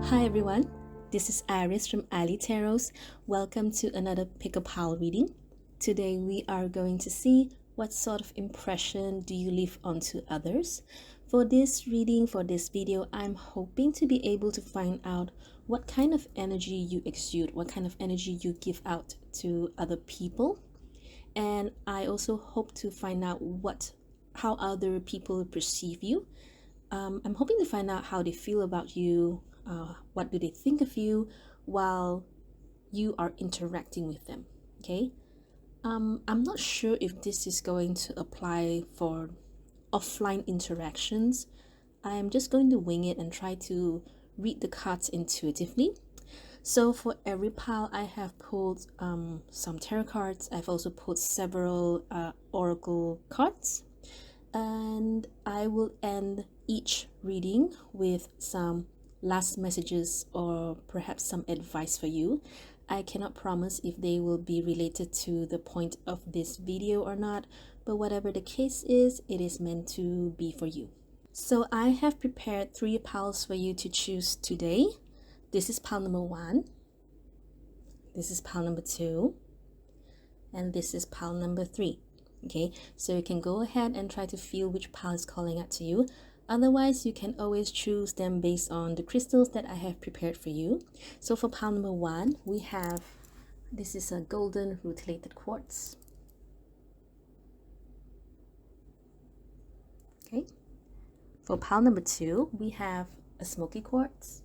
Hi everyone, this is Iris from ilee Tarots. Welcome to another pick a pile reading. Today we are going to see what sort of impression do you leave onto others. For this reading, for this video, I'm hoping to be able to find out what kind of energy you exude, what kind of energy you give out to other people. And I also hope to find out how other people perceive you. I'm hoping to find out how they feel about you, what do they think of you while you are interacting with them. Okay, I'm not sure if this is going to apply for offline interactions. I'm just going to wing it and try to read the cards intuitively. So for every pile, I have pulled some tarot cards. I've also pulled several oracle cards, and I will end each reading with some last messages or perhaps some advice for you. I cannot promise if they will be related to the point of this video or not, but whatever the case is, it is meant to be for you. So I have prepared 3 piles for you to choose today. This is pile number 1, this is pile number 2, and this is pile number 3. Okay, so you can go ahead and try to feel which pile is calling out to you. Otherwise, you can always choose them based on the crystals that I have prepared for you. So for pile number 1, we have, this is a golden rutilated quartz. Okay, for pile number 2, we have a smoky quartz.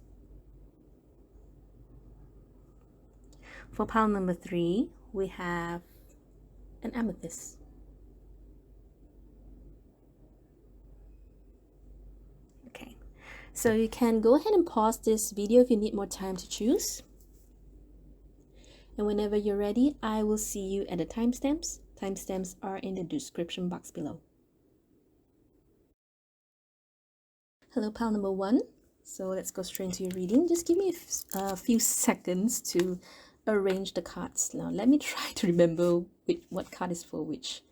For pile number 3, we have an amethyst. Okay, so you can go ahead and pause this video if you need more time to choose. And whenever you're ready, I will see you at the timestamps. Timestamps are in the description box below. Hello, pile number 1. So let's go straight into your reading. Just give me a few seconds to arrange the cards. Now let me try to remember what card is for which.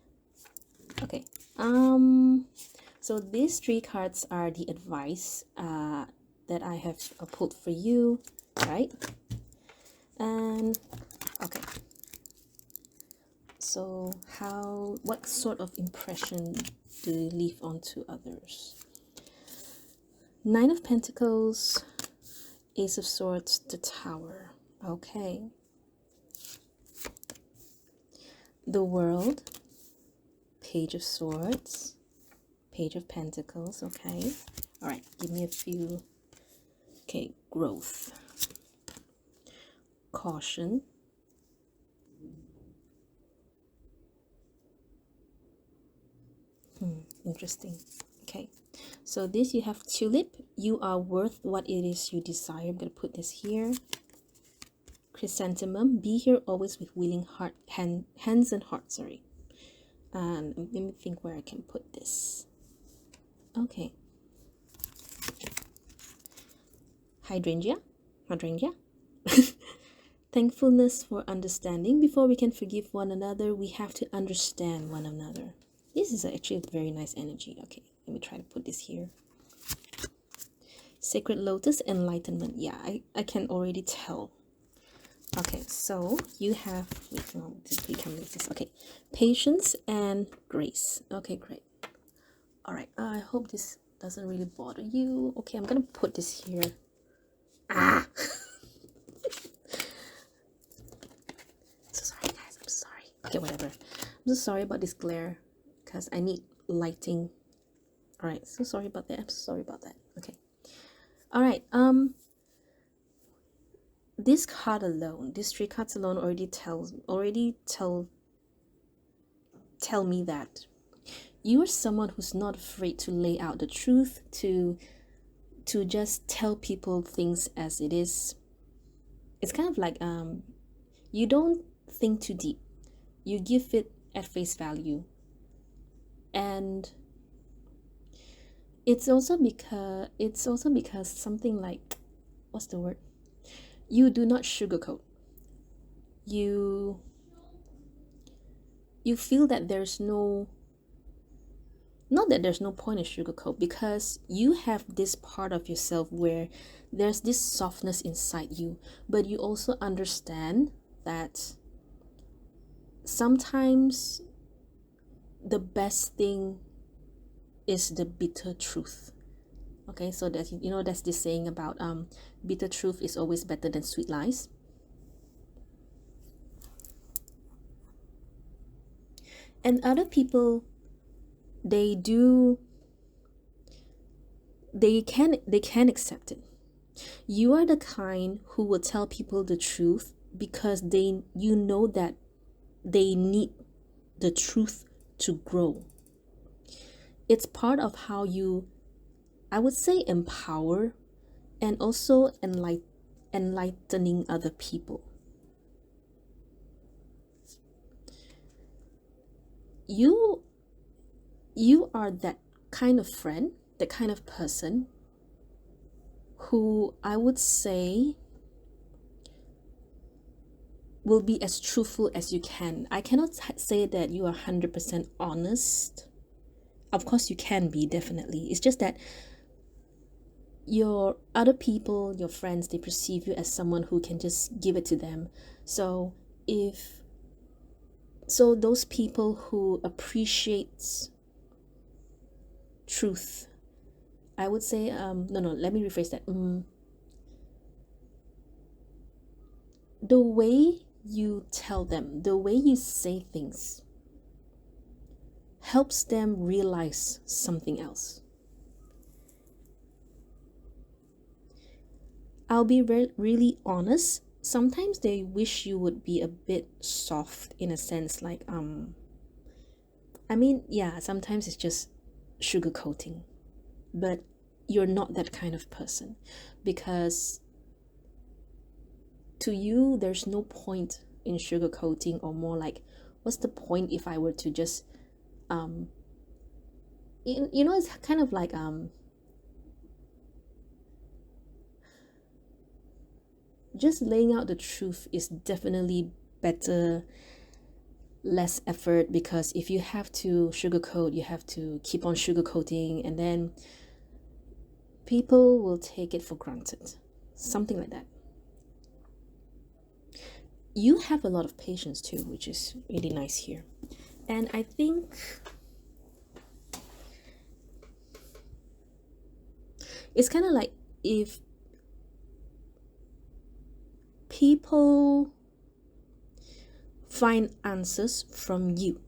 Okay. So these 3 cards are the advice that I have pulled for you, right? And okay. So what sort of impression do you leave onto others? 9 of Pentacles, Ace of Swords, the Tower. Okay. The World, Page of Swords, Page of Pentacles. Okay. All right. Give me a few. Okay. Growth, Caution, interesting. Okay, so this you have Tulip. You are worth what it is you desire. I'm gonna put this here. Chrysanthemum. Be here always with willing hands and heart. Sorry. And let me think where I can put this. Okay. Hydrangea. Thankfulness for understanding. Before we can forgive one another, we have to understand one another. This is actually a very nice energy. Okay, let me try to put this here. Sacred Lotus, Enlightenment. Yeah, I can already tell. Okay, so you have, wait, no, we can make this. Okay, Patience and Grace. Okay, great. All right, I hope this doesn't really bother you. Okay, I'm gonna put this here. Ah! So sorry, guys. I'm sorry. Okay, whatever. I'm so sorry about this glare because I need lighting. All right, so sorry about that. I'm so sorry about that. Okay. All right. This card alone, these 3 cards alone already tell me that you are someone who's not afraid to lay out the truth, to just tell people things as it is. It's kind of like you don't think too deep. You give it at face value. And it's also because something like, what's the word? You do not sugarcoat. You feel that there's no Not that there's no point in sugarcoat, because you have this part of yourself where there's this softness inside you, but you also understand that sometimes the best thing is the bitter truth. Okay, so that, that's this saying about bitter truth is always better than sweet lies. And other people, they do, they can accept it. You are the kind who will tell people the truth because you know that they need the truth to grow. It's part of how you, I would say, empower and also enlightening other people. You you are that kind of friend, that kind of person who I would say will be as truthful as you can. I cannot say that you are 100% honest. Of course, you can be, definitely. It's just that your other people, your friends, they perceive you as someone who can just give it to them. So if so those people who appreciates truth, I would say, no, let me rephrase that. The way you tell them, the way you say things, helps them realize something else. I'll be really honest. Sometimes they wish you would be a bit soft, in a sense, like I mean, yeah, sometimes it's just sugarcoating, but you're not that kind of person, because to you there's no point in sugarcoating, or more like, what's the point if I were to just it's kind of like just laying out the truth is definitely better, less effort, because if you have to sugarcoat, you have to keep on sugarcoating, and then people will take it for granted, something like that. You have a lot of patience too, which is really nice here. And I think it's kind of like, if people find answers from you,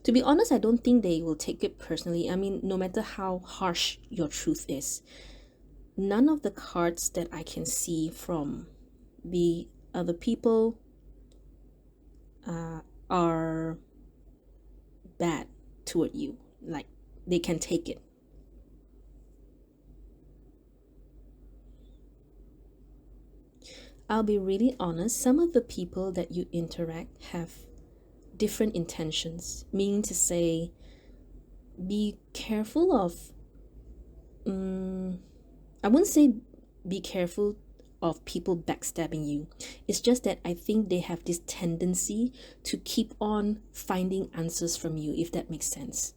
to be honest, I don't think they will take it personally. I mean, no matter how harsh your truth is, none of the cards that I can see from the other people are bad toward you. Like, they can take it. I'll be really honest, some of the people that you interact have different intentions, meaning to say, be careful of, I wouldn't say be careful of people backstabbing you. It's just that I think they have this tendency to keep on finding answers from you, if that makes sense.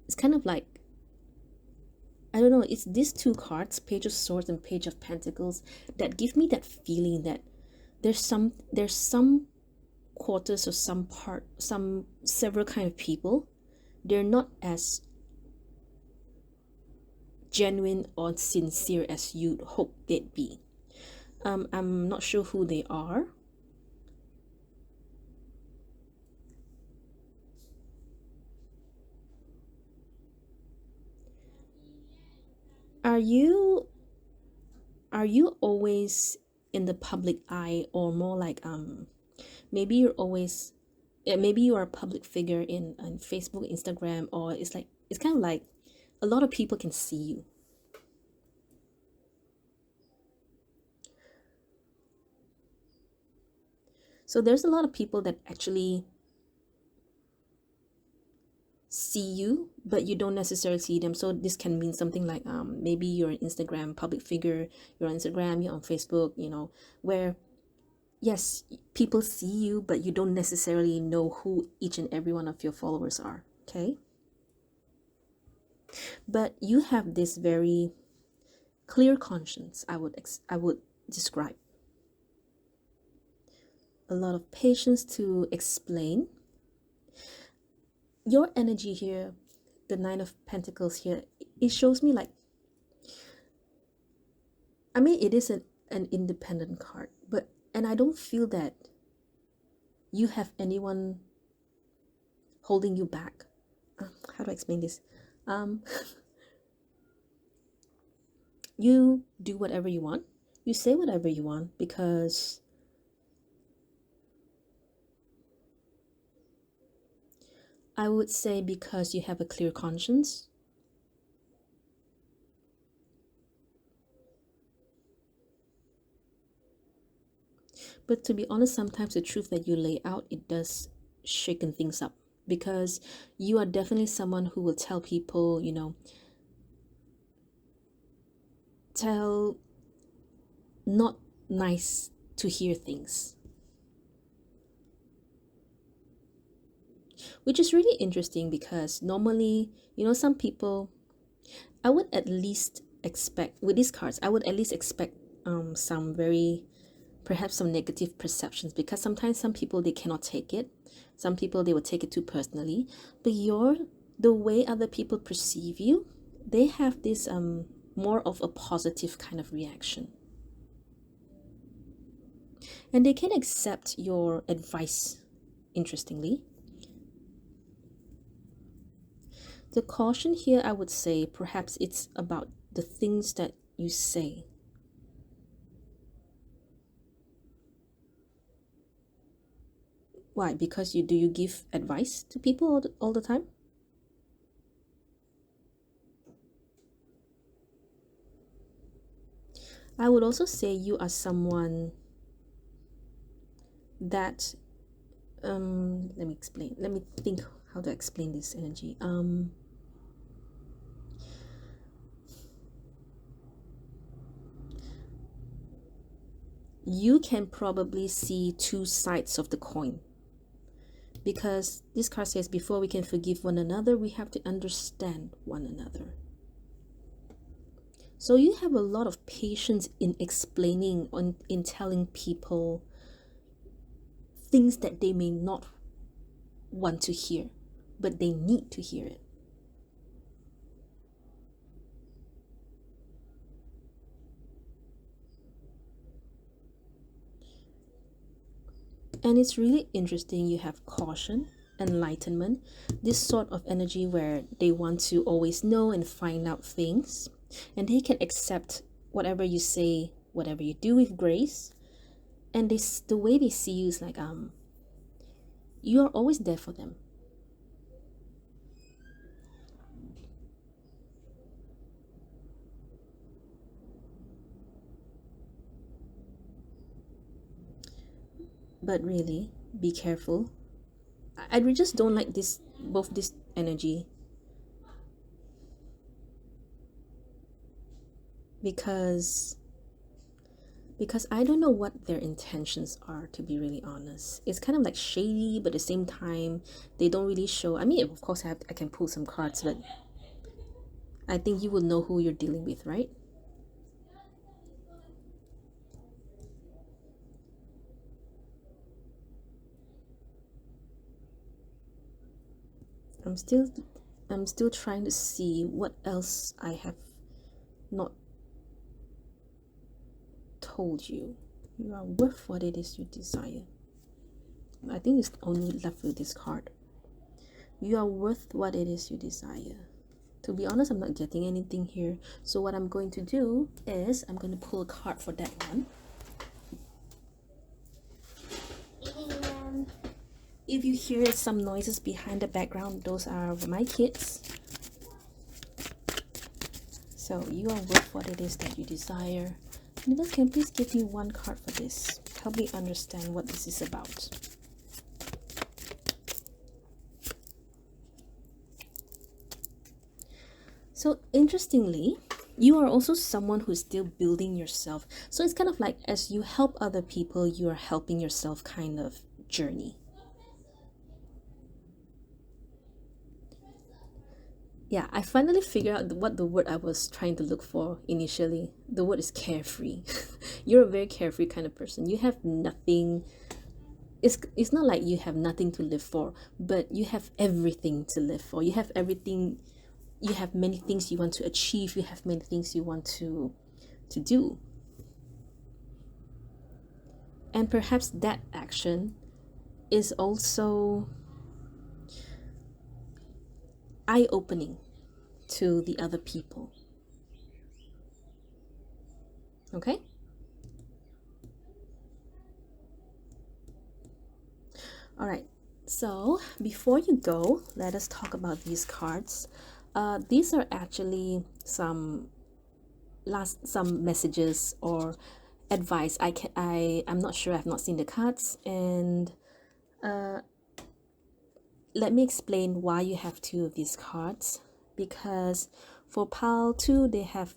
It's kind of like, I don't know, it's these two cards, Page of Swords and Page of Pentacles, that give me that feeling that there's some quarters, or some several kind of people, they're not as genuine or sincere as you'd hope they'd be. I'm not sure who they are. Are you always in the public eye, or more like maybe you're always, maybe you are a public figure in Facebook, Instagram, or it's kind of like a lot of people can see you. So there's a lot of people that actually see you, but you don't necessarily see them. So this can mean something like maybe you're an Instagram public figure, you're on Instagram, you're on Facebook, where yes, people see you, but you don't necessarily know who each and every one of your followers are, okay? But you have this very clear conscience, I would describe. A lot of patience to explain. Your energy here, the Nine of Pentacles here, it shows me like, I mean, it is an independent card, but, and I don't feel that you have anyone holding you back. How do I explain this? Um, you do whatever you want, you say whatever you want, because I would say because you have a clear conscience. But to be honest, sometimes the truth that you lay out, it does shaken things up, because you are definitely someone who will tell people, you know, tell not nice to hear things, which is really interesting because normally, you know, some people, I would at least expect with these cards, I would at least expect some very, perhaps some negative perceptions, because sometimes some people, they cannot take it. Some people, they will take it too personally. But the way other people perceive you, they have this more of a positive kind of reaction, and they can accept your advice. Interestingly, the caution here, I would say perhaps it's about the things that you say. Why? Because you give advice to people all the time? I would also say you are someone that let me explain. Let me think how to explain this energy. You can probably see two sides of the coin, because this card says before we can forgive one another, we have to understand one another. So you have a lot of patience in explaining, in telling people things that they may not want to hear, but they need to hear it. And it's really interesting, you have caution, enlightenment, this sort of energy where they want to always know and find out things, and they can accept whatever you say, whatever you do with grace. And this, the way they see you is like you are always there for them. But really, be careful. I just don't like this, both this energy, because I don't know what their intentions are, to be really honest. It's kind of like shady, but at the same time, they don't really show. I mean, of course, I can pull some cards, but I think you will know who you're dealing with, right? I'm still trying to see what else I have not told you. You are worth what it is you desire. I think it's only left with this card. You are worth what it is you desire. To be honest, I'm not getting anything here. So what I'm going to do is I'm going to pull a card for that one. And if you hear some noises behind the background, those are my kids. So you are worth what it is that you desire. Universe, can please give me one card for this? Help me understand what this is about. So interestingly, You are also someone who's still building yourself. So it's kind of like as you help other people, you are helping yourself kind of journey. Yeah, I finally figured out what the word I was trying to look for initially. The word is carefree. You're a very carefree kind of person. You have nothing. It's not like you have nothing to live for, but you have everything to live for. You have everything. You have many things you want to achieve. You have many things you want to do. And perhaps that action is also eye-opening to the other people. Okay? All right. So before you go, let us talk about these cards. These are actually some messages or advice. I'm not sure. I've not seen the cards, and let me explain why you have two of these cards. Because for pile 2 they have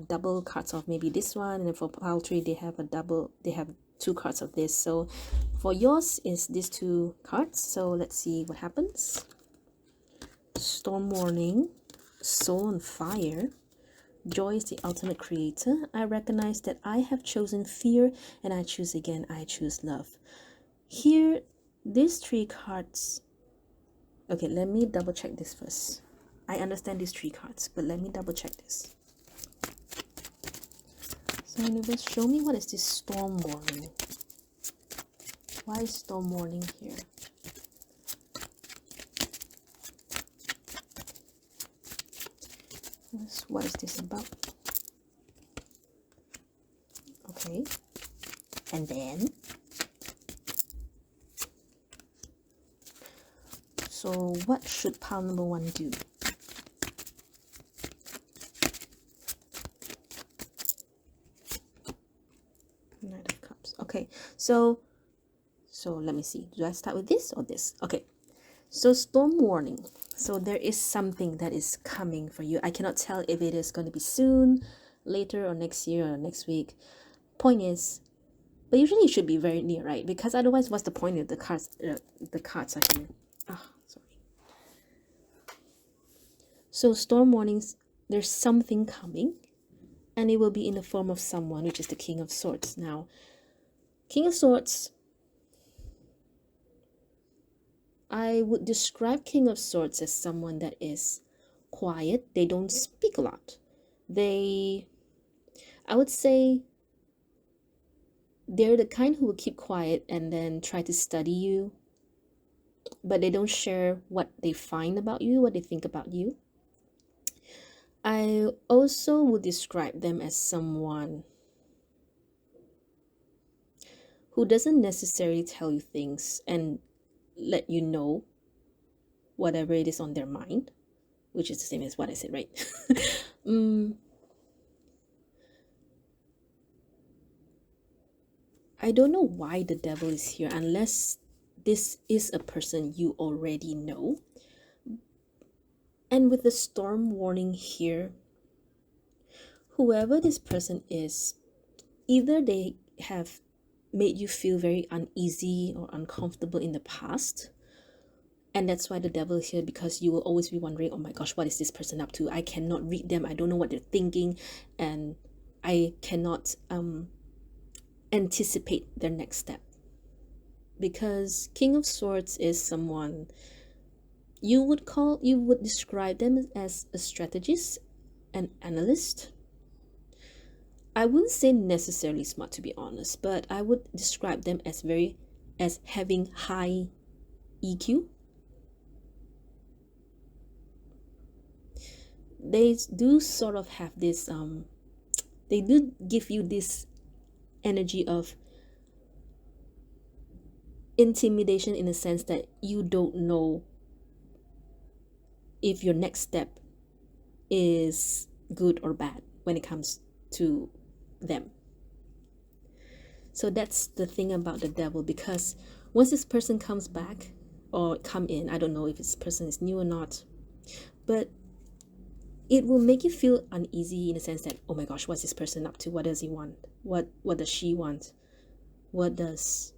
double cards of maybe this one, and then for pile 3 they have two cards of this. So for yours is these two cards. So let's see what happens. Storm warning, soul on fire. Joy is the ultimate creator. I recognize that I have chosen fear, and I choose again. I choose love. Here, these three cards. Okay, let me double check this first. I understand these three cards, but let me double check this. So universe, show me what is this storm warning. Why is storm warning here? What is this about? Okay. And then, so what should pile number 1 do? Knight of Cups. Okay, so let me see. Do I start with this or this? Okay, so storm warning. So there is something that is coming for you. I cannot tell if it is going to be soon, later, or next year, or next week. Point is, but usually it should be very near, right? Because otherwise, what's the point if the cards are here? Sorry. So storm warnings, there's something coming, and it will be in the form of someone, which is the King of Swords. Now, King of Swords, I would describe King of Swords as someone that is quiet. They don't speak a lot. I would say they're the kind who will keep quiet and then try to study you, but they don't share what they find about you, what they think about you. I also would describe them as someone who doesn't necessarily tell you things and let you know whatever it is on their mind, which is the same as what I said, right? I don't know why the devil is here, unless this is a person you already know. And with the storm warning here, whoever this person is, either they have made you feel very uneasy or uncomfortable in the past, and that's why the devil is here, because you will always be wondering, oh my gosh, what is this person up to? I cannot read them. I don't know what they're thinking, and I cannot anticipate their next step. Because King of Swords is someone you would describe them as a strategist, an analyst. I wouldn't say necessarily smart, to be honest, but I would describe them as having high EQ. They do sort of have this they do give you this energy of intimidation, in a sense that you don't know if your next step is good or bad when it comes to them. So that's the thing about the devil, because once this person comes back or come in, I don't know if this person is new or not, but it will make you feel uneasy in the sense that, oh my gosh, what's this person up to? What does he want? What does she want? What does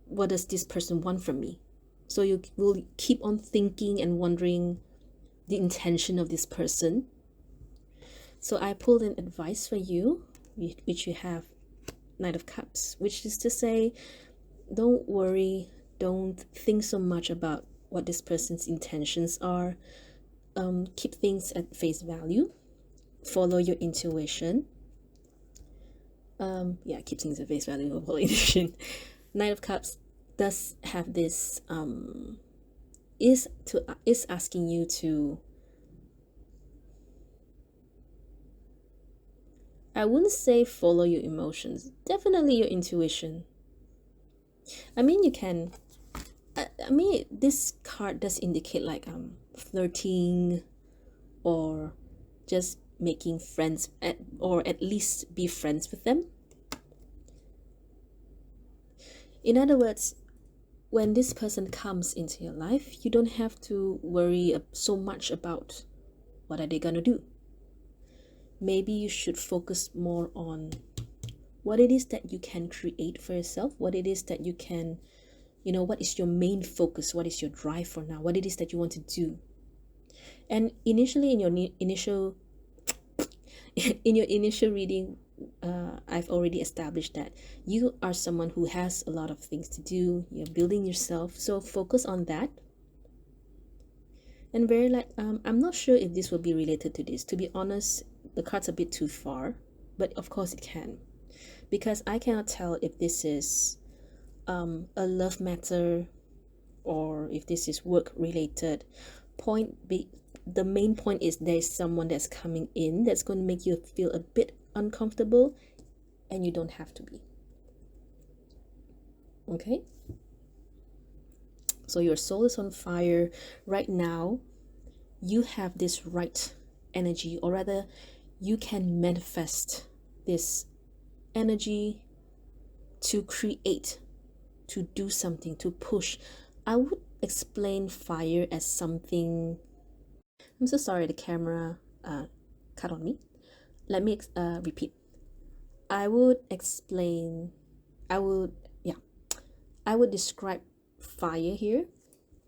this person want from me? So you will keep on thinking and wondering the intention of this person. So I pulled an advice for you, which you have Knight of Cups, which is to say, don't worry, don't think so much about what this person's intentions are. Keep things at face value, follow your intuition. Keep things at face value, follow intuition. Knight of Cups does have this is asking you to, I wouldn't say follow your emotions, definitely your intuition. I mean, you can, I mean, this card does indicate like flirting or just making friends, or at least be friends with them. In other words, when this person comes into your life, you don't have to worry so much about what are they gonna do. Maybe you should focus more on what it is that you can create for yourself, what it is that you can, what is your main focus, what is your drive for now, what it is that you want to do. And initially in your initial reading, I've already established that you are someone who has a lot of things to do, you're building yourself, so focus on that. And very like, I'm not sure if this will be related to this. To be honest, the card's a bit too far, but of course it can, because I cannot tell if this is a love matter or if this is work related. The main point is there's someone that's coming in that's going to make you feel a bit uncomfortable, and you don't have to be. Okay? So your soul is on fire right now. You have this right energy, or rather, you can manifest this energy to create, to do something, to push. I would explain fire as something. I'm so sorry, the camera cut on me. Let me repeat. I would describe fire here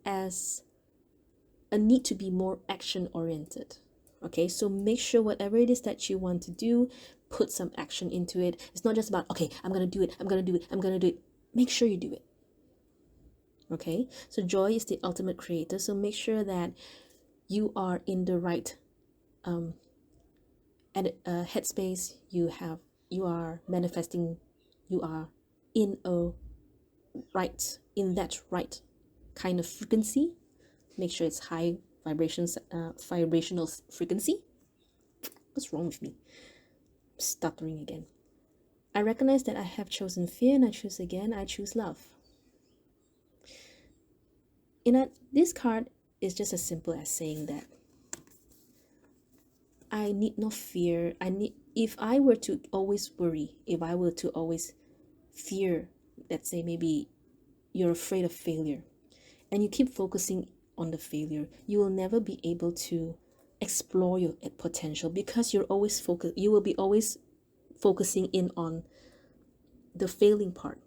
as a need to be more action oriented. Okay, so make sure whatever it is that you want to do, put some action into it. It's not just about, okay, I'm gonna do it. Make sure you do it. Okay, so joy is the ultimate creator, so make sure that you are in the right headspace. You are manifesting, you are in that right kind of frequency. Make sure it's high vibrational frequency. What's wrong with me? I'm stuttering again. I recognize that I have chosen fear, and I choose again. I choose love. This card is just as simple as saying that I need not fear. If I were to always worry, if I were to always fear, let's say maybe you're afraid of failure, and you keep focusing on the failure, you will never be able to explore your potential, because you will be always focusing in on the failing part.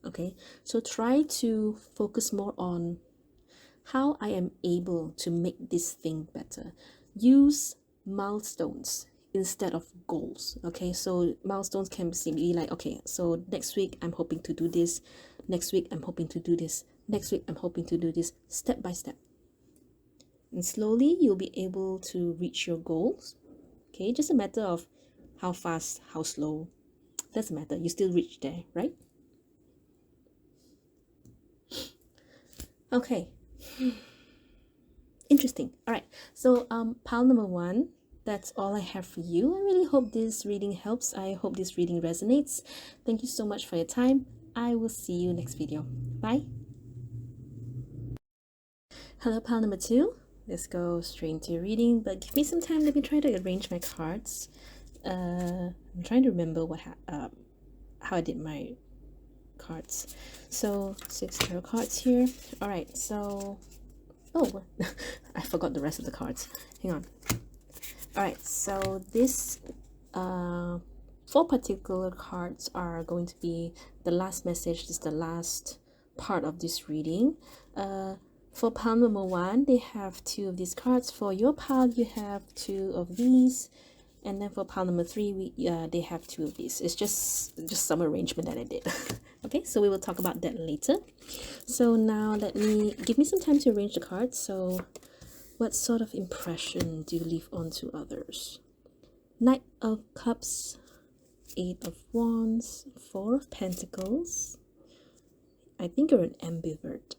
Okay, so try to focus more on how I am able to make this thing better. Use milestones instead of goals. Okay, so milestones can be like, okay, so next week I'm hoping to do this, next week I'm hoping to do this, next week I'm hoping to do this, step by step. And slowly you'll be able to reach your goals. Okay, just a matter of how fast, how slow, doesn't matter, you still reach there, right? Okay. Interesting. All right, so pile number 1, that's all I have for you. I really hope this reading helps. I hope this reading resonates. Thank you so much for your time. I will see you next video. Bye. Hello, pile number 2. Let's go straight into your reading, but give me some time. Let me try to arrange my cards. I'm trying to remember how I did my cards. So 6 tarot cards here. All right, so I forgot the rest of the cards. Hang on. All right, so this 4 particular cards are going to be the last message. This is the last part of this reading. For pile number 1, they have 2 of these cards. For your pile, you have 2 of these, and then for pile number 3, they have 2 of these. It's just some arrangement that I did. Okay, so we will talk about that later. So now give me some time to arrange the cards. So what sort of impression do you leave onto others? Knight of Cups, 8 of Wands, 4 of Pentacles. I think you're an ambivert.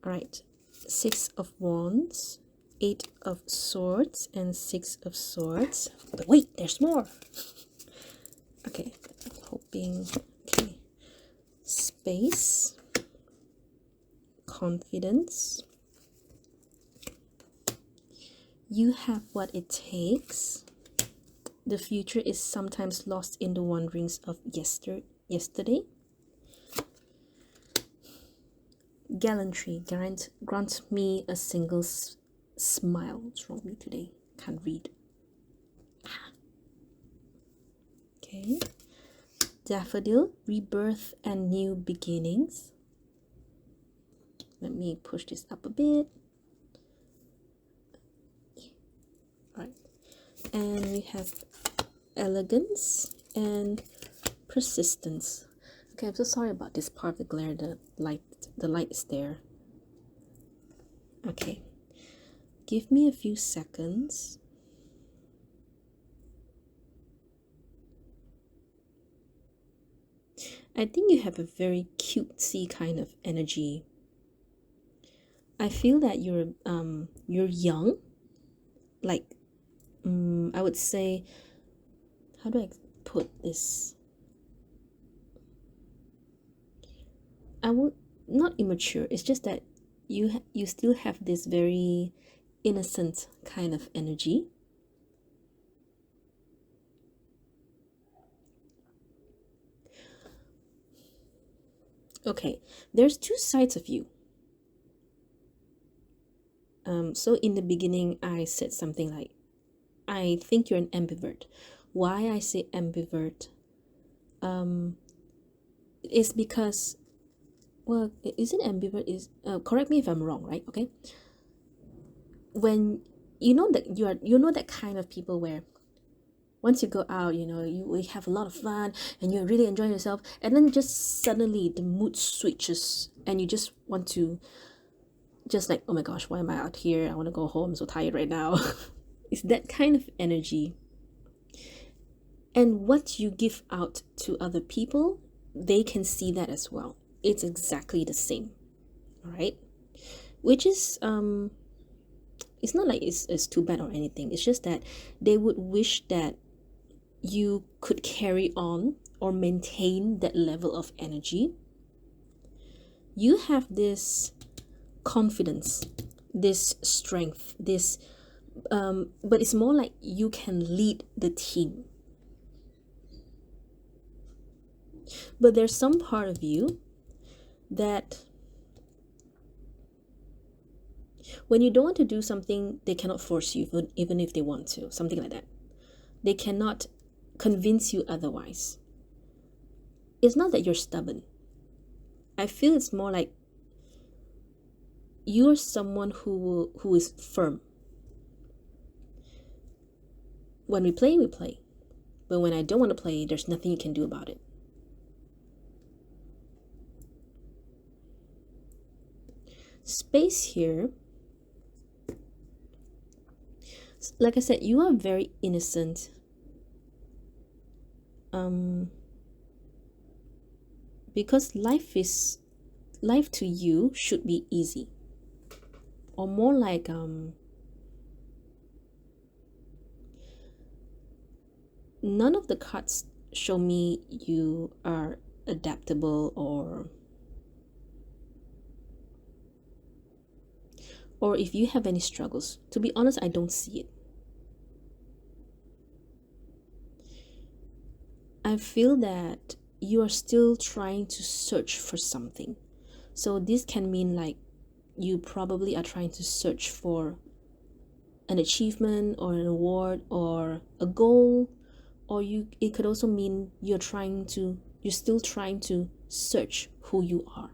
All right, 6 of Wands, 8 of Swords, and 6 of Swords. But wait, there's more. Okay, I'm hoping. Okay, space, confidence. You have what it takes. The future is sometimes lost in the wanderings of yesterday. Gallantry, grant me a single smile. What's wrong with me today? Can't read. Okay. Daffodil, rebirth and new beginnings. Let me push this up a bit. Alright. And we have elegance and persistence. Okay, I'm so sorry about this part of the glare. The light is there. Okay. Give me a few seconds. I think you have a very cutesy kind of energy. I feel that you're young. Like, I would say, how do I put this? I won't, not immature. It's just that you still have this very innocent kind of energy. Okay, there's 2 sides of you. So in the beginning, I said something like, I think you're an ambivert. Why I say ambivert is because, well, isn't ambivert is correct me if I'm wrong, right? Okay, when you know that you know that kind of people where once you go out, you have a lot of fun and you're really enjoying yourself, and then just suddenly the mood switches and you just want to just like, oh my gosh, why am I out here? I want to go home. I'm so tired right now. It's that kind of energy. And what you give out to other people, they can see that as well. It's exactly the same. All right. Which is, it's not like it's too bad or anything. It's just that they would wish that you could carry on or maintain that level of energy. You have this confidence, this strength, this but it's more like you can lead the team. But there's some part of you that when you don't want to do something, they cannot force you, even if they want to, something like that. They cannot convince you otherwise. It's not that you're stubborn. I feel it's more like you're someone who is firm. When we play, we play. But when I don't want to play, there's nothing you can do about it. Space here, like I said, you are very innocent. Because life to you should be easy, or more like none of the cards show me you are adaptable or if you have any struggles. To be honest, I don't see it. I feel that you are still trying to search for something. So this can mean like you probably are trying to search for an achievement or an award or a goal, or it could also mean you're still trying to search who you are.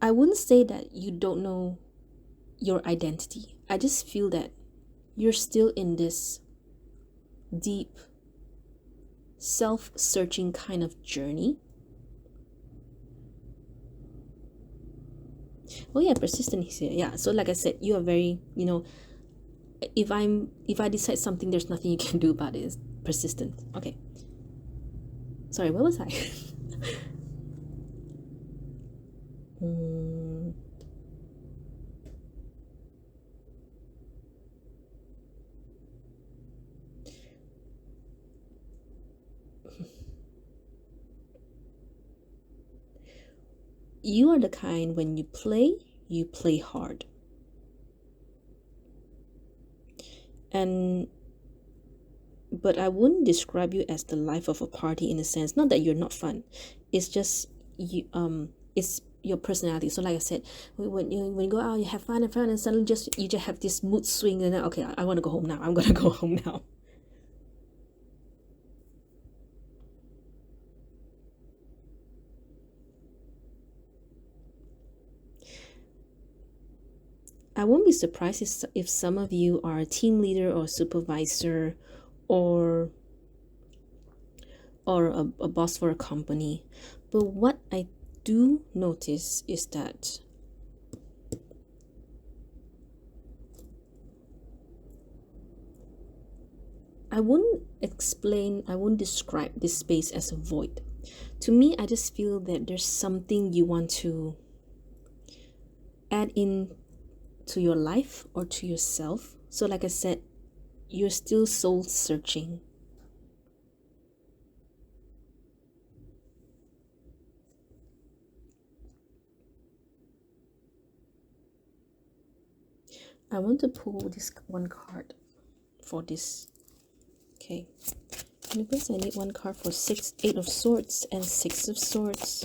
I wouldn't say that you don't know your identity. I just feel that you're still in this deep self-searching kind of journey. Oh yeah, persistent is here. Yeah, so like I said, you are very, if I decide something, there's nothing you can do about it. It's persistent. Okay, sorry, what was I? Mm, you are the kind, when you play hard. And but I wouldn't describe you as the life of a party in a sense. Not that you're not fun. It's just it's your personality. So like I said, when you go out, you have fun and fun, and suddenly you just have this mood swing, and then okay, I want to go home now. I'm gonna go home now. I won't be surprised if some of you are a team leader or supervisor, or a boss for a company. But what I do notice is that I won't describe this space as a void. To me, I just feel that there's something you want to add in to your life or to yourself. So like I said, you're still soul searching. I want to pull this one card for this. Okay. Universe, I need one card for Eight of Swords and Six of Swords.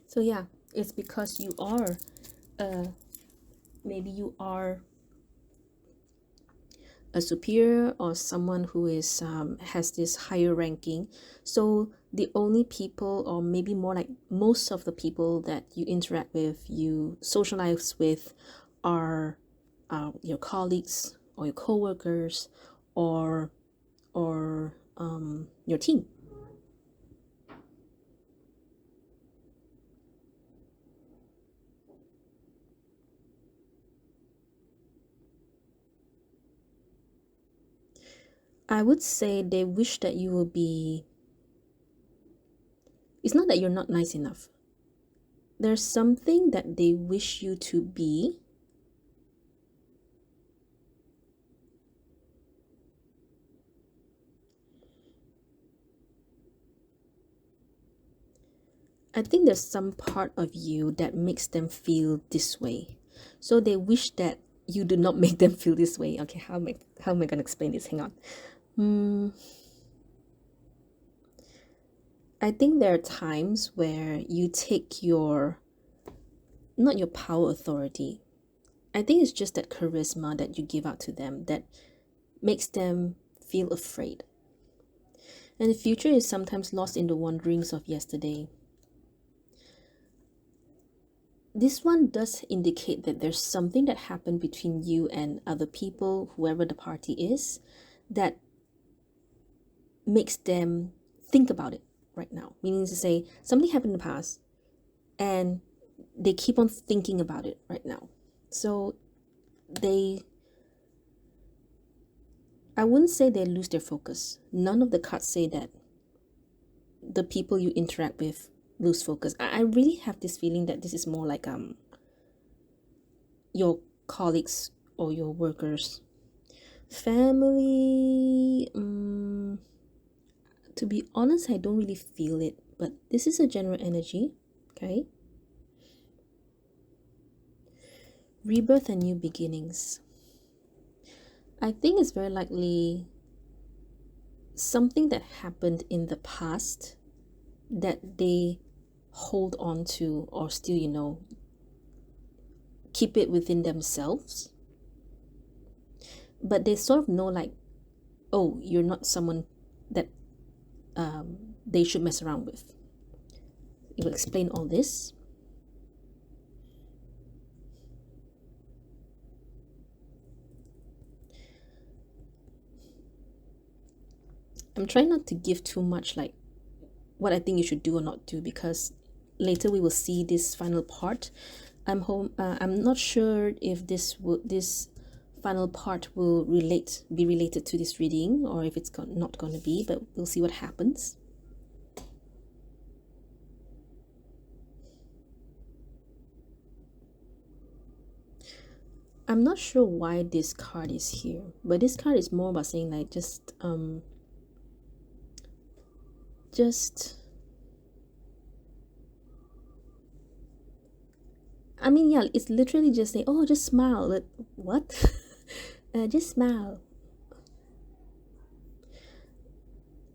So yeah, it's because you are, maybe you are a superior or someone who is has this higher ranking. So the only people, or maybe more like most of the people that you interact with, you socialize with, are your colleagues or your co-workers, or your team. I would say they wish that you will be, it's not that you're not nice enough. There's something that they wish you to be. I think there's some part of you that makes them feel this way. So they wish that you do not make them feel this way. Okay, how am I gonna explain this? Hang on. I think there are times where you take not your power authority. I think it's just that charisma that you give out to them that makes them feel afraid. And the future is sometimes lost in the wanderings of yesterday. This one does indicate that there's something that happened between you and other people, whoever the party is, that makes them think about it right now. Meaning to say, something happened in the past and they keep on thinking about it right now. So I wouldn't say they lose their focus. None of the cards say that the people you interact with lose focus. I really have this feeling that this is more like your colleagues or your workers. Family, to be honest, I don't really feel it, but this is a general energy. Okay. Rebirth and new beginnings. I think it's very likely something that happened in the past that they hold on to, or still, keep it within themselves. But they sort of know, like, oh, you're not someone that they should mess around with. It will explain all this. I'm trying not to give too much, like, what I think you should do or not do, because later we will see this final part. I'm not sure if this final part will be related to this reading, or if it's not going to be, but we'll see what happens. I'm not sure why this card is here, but this card is more about saying, like, just I mean, yeah, it's literally just saying, oh, just smile. But what? Just smile.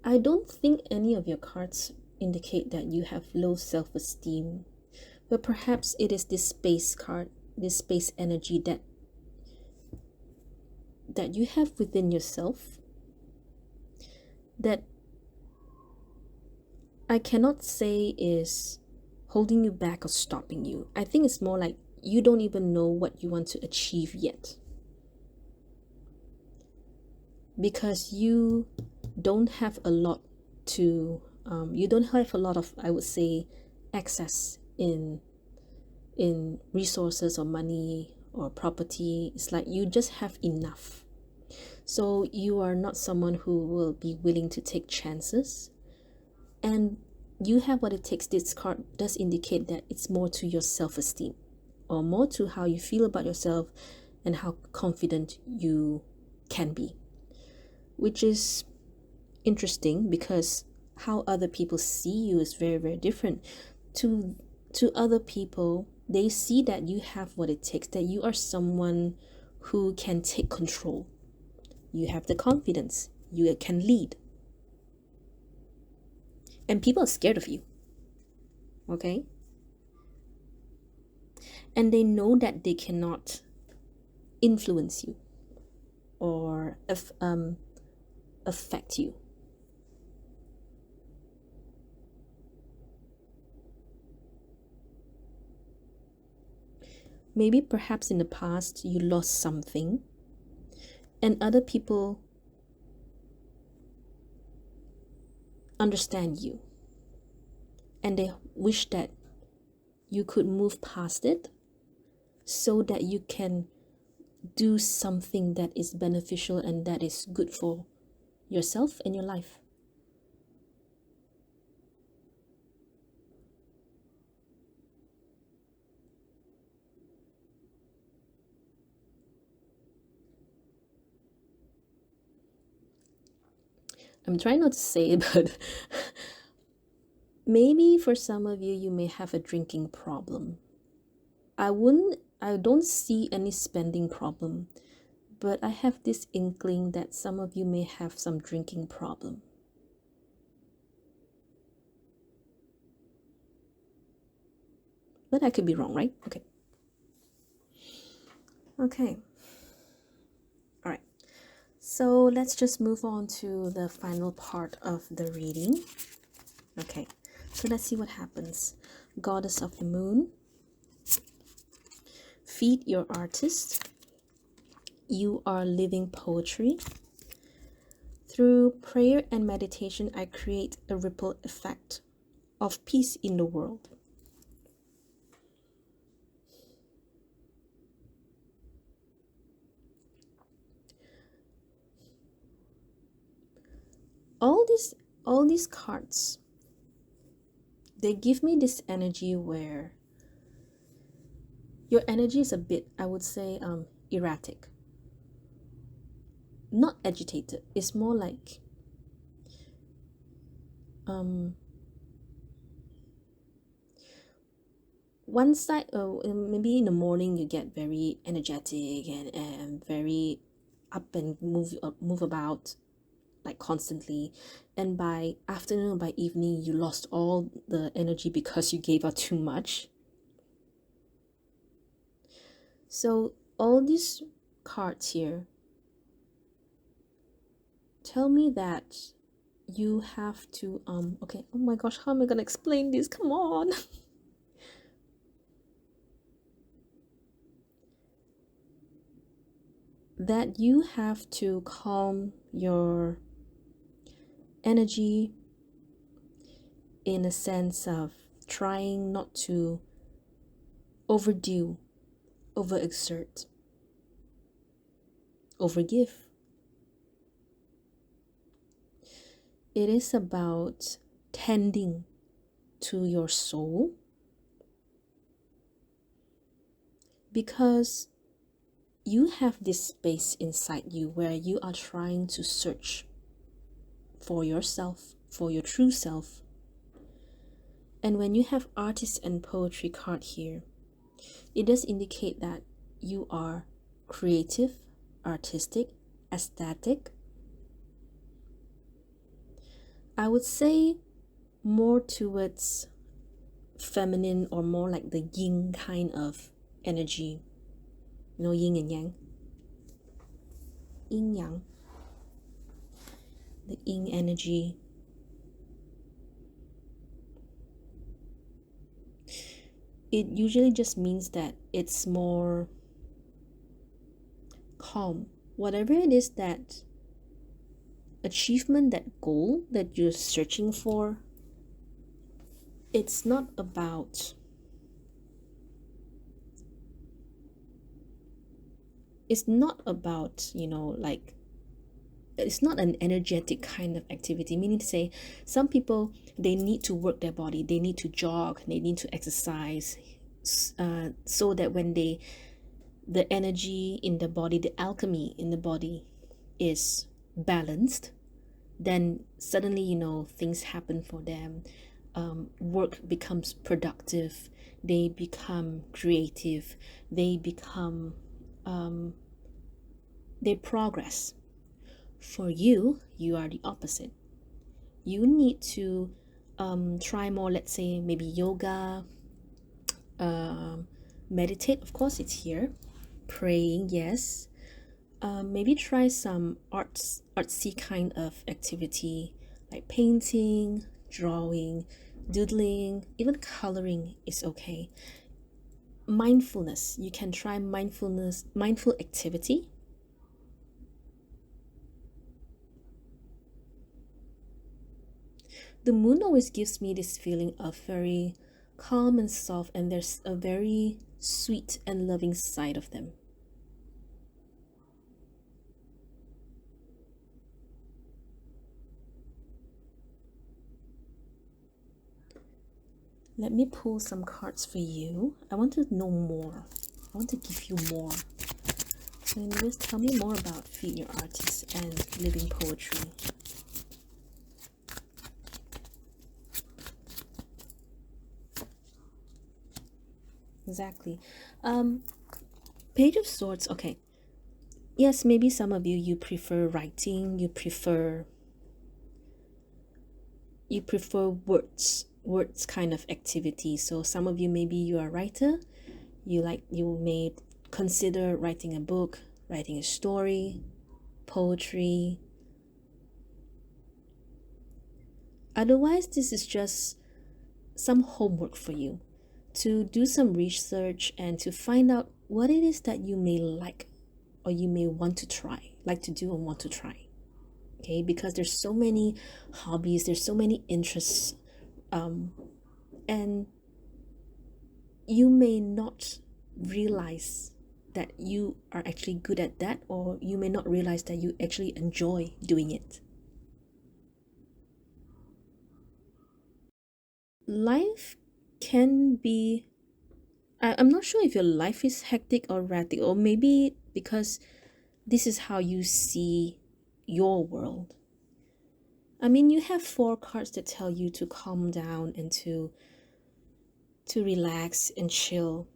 I don't think any of your cards indicate that you have low self-esteem, but perhaps it is this space card, this space energy that you have within yourself, that I cannot say is holding you back or stopping you. I think it's more like you don't even know what you want to achieve yet, because you don't have a lot of, I would say, access in resources or money or property. It's like you just have enough. So you are not someone who will be willing to take chances, and you have what it takes. This card does indicate that it's more to your self-esteem, or more to how you feel about yourself and how confident you can be, which is interesting, because how other people see you is very, very different. To other people, they see that you have what it takes, that you are someone who can take control. You have the confidence, you can lead, and people are scared of you. Okay, and they know that they cannot influence you or affect you. Maybe perhaps in the past you lost something, and other people understand you, and they wish that you could move past it so that you can do something that is beneficial and that is good for yourself and your life. I'm trying not to say it, but maybe for some of you, you may have a drinking problem. I don't see any spending problem, but I have this inkling that some of you may have some drinking problem. But I could be wrong, right? Okay. Okay. All right. So let's just move on to the final part of the reading. Okay. So let's see what happens. Goddess of the Moon. Feed your artist. You are living poetry. Through prayer and meditation, I create a ripple effect of peace in the world. All these cards, they give me this energy where your energy is a bit, I would say, erratic. Not agitated. It's more like one side, maybe in the morning you get very energetic and very up and move about. like constantly, and by afternoon or by evening you lost all the energy because you gave out too much. So all these cards here tell me that you have to okay, oh my gosh, how am I gonna explain this? Come on. That you have to calm your energy in a sense of trying not to overdo, overexert, overgive. It is about tending to your soul, because you have this space inside you where you are trying to search for yourself, for your true self. And when you have artist and poetry card here, it does indicate that you are creative, artistic, aesthetic. I would say more towards feminine, or more like the yin kind of energy. You know, yin and yang. Yin yang. The yin energy. It usually just means that it's more calm. Whatever it is, that achievement, that goal that you're searching for, it's not about like, it's not an energetic kind of activity, meaning to say, some people, they need to work their body, they need to jog, they need to exercise, so that when the energy in the body, the alchemy in the body is balanced, then suddenly, things happen for them. Work becomes productive, they become creative, they become they progress. For you, you are the opposite. You need to try more, let's say maybe yoga, meditate, of course it's here, praying, yes. Maybe try some artsy kind of activity, like painting, drawing, doodling, even coloring is okay. Mindfulness, you can try mindful activity. The moon always gives me this feeling of very calm and soft, and there's a very sweet and loving side of them. Let me pull some cards for you. I want to know more. I want to give you more. So anyways, tell me more about Feed Your Artist and Living Poetry. Exactly. Page of Swords, okay. Yes, maybe some of you prefer writing, you prefer words kind of activity. So some of you, maybe you are a writer, you may consider writing a book, writing a story, poetry. Otherwise, this is just some homework for you to do some research and to find out what it is that you may like, or you may want to try, like to do and want to try. Okay, because there's so many hobbies, there's so many interests, and you may not realize that you are actually good at that, or you may not realize that you actually enjoy doing it. Life can be, I'm not sure if your life is hectic or erratic, or maybe because this is how you see your world. I mean, you have 4 cards that tell you to calm down and to relax and chill.